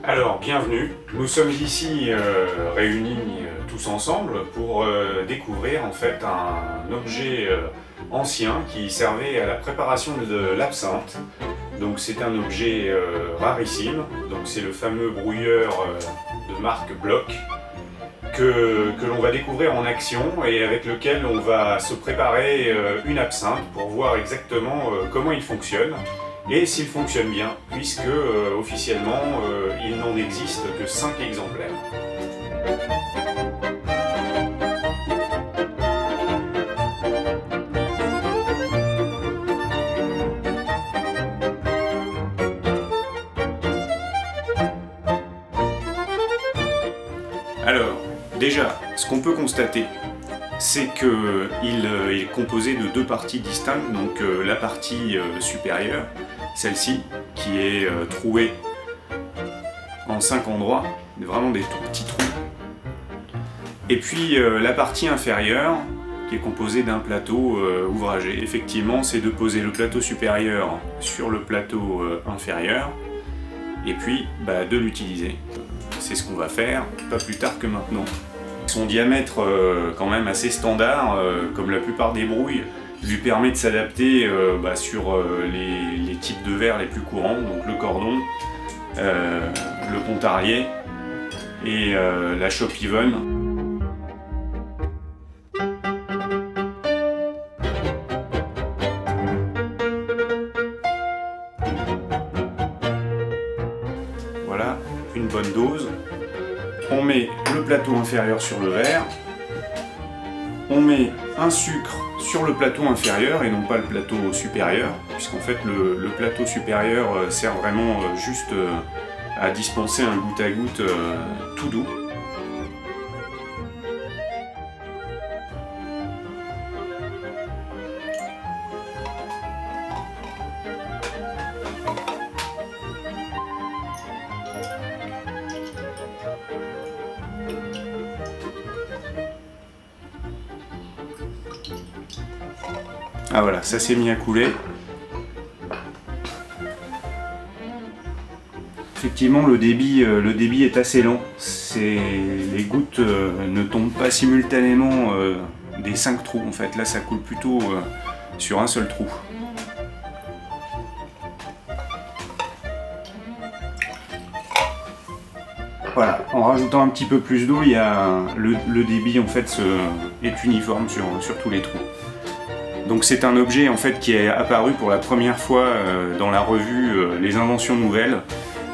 Alors, bienvenue. Nous sommes ici réunis tous ensemble pour découvrir en fait un objet ancien qui servait à la préparation de l'absinthe. Donc c'est un objet rarissime, donc c'est le fameux brouilleur de marque Bloch que l'on va découvrir en action et avec lequel on va se préparer une absinthe pour voir exactement comment il fonctionne. Et s'il fonctionne bien, puisque officiellement il n'en existe que 5 exemplaires. Alors, déjà, ce qu'on peut constater, c'est qu'il est composé de deux parties distinctes, donc la partie supérieure, celle-ci, qui est trouée en 5 endroits, vraiment des tout petits trous, et puis la partie inférieure, qui est composée d'un plateau ouvragé. Effectivement, c'est de poser le plateau supérieur sur le plateau inférieur, et puis de l'utiliser. C'est ce qu'on va faire, pas plus tard que maintenant. Son diamètre, quand même assez standard, comme la plupart des brouilles, lui permet de s'adapter sur les types de verre les plus courants, donc le cordon, le pontarlier et la chope even. Voilà, une bonne dose. On met le plateau inférieur sur le verre, on met un sucre sur le plateau inférieur et non pas le plateau supérieur, puisqu'en fait le plateau supérieur sert vraiment juste à dispenser un goutte à goutte tout doux. Ah voilà, ça s'est mis à couler. Effectivement, le débit est assez lent. Les gouttes ne tombent pas simultanément des 5 trous. En fait, là, ça coule plutôt sur un seul trou. Voilà, en rajoutant un petit peu plus d'eau, le débit en fait est uniforme sur tous les trous. Donc c'est un objet en fait qui est apparu pour la première fois dans la revue Les Inventions Nouvelles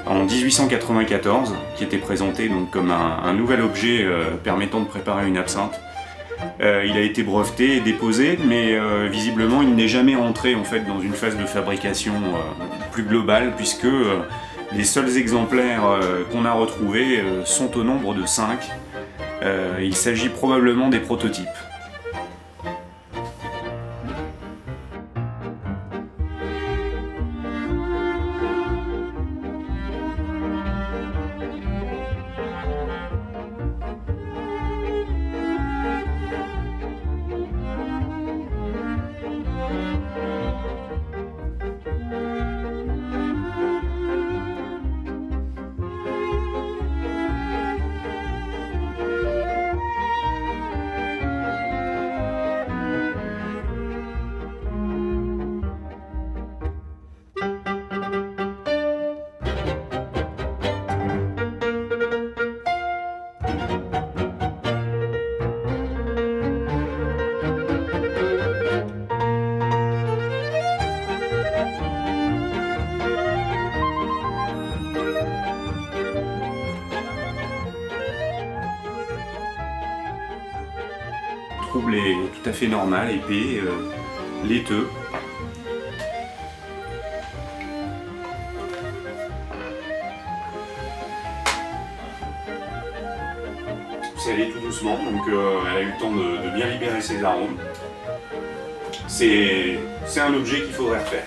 en 1894, qui était présenté donc comme un nouvel objet permettant de préparer une absinthe. Il a été breveté et déposé, mais visiblement il n'est jamais entré en fait dans une phase de fabrication plus globale, puisque les seuls exemplaires qu'on a retrouvés sont au nombre de 5. Il s'agit probablement des prototypes. Le trouble est tout à fait normal, épais, laiteux. C'est allé tout doucement, donc elle a eu le temps de bien libérer ses arômes. C'est un objet qu'il faudrait refaire.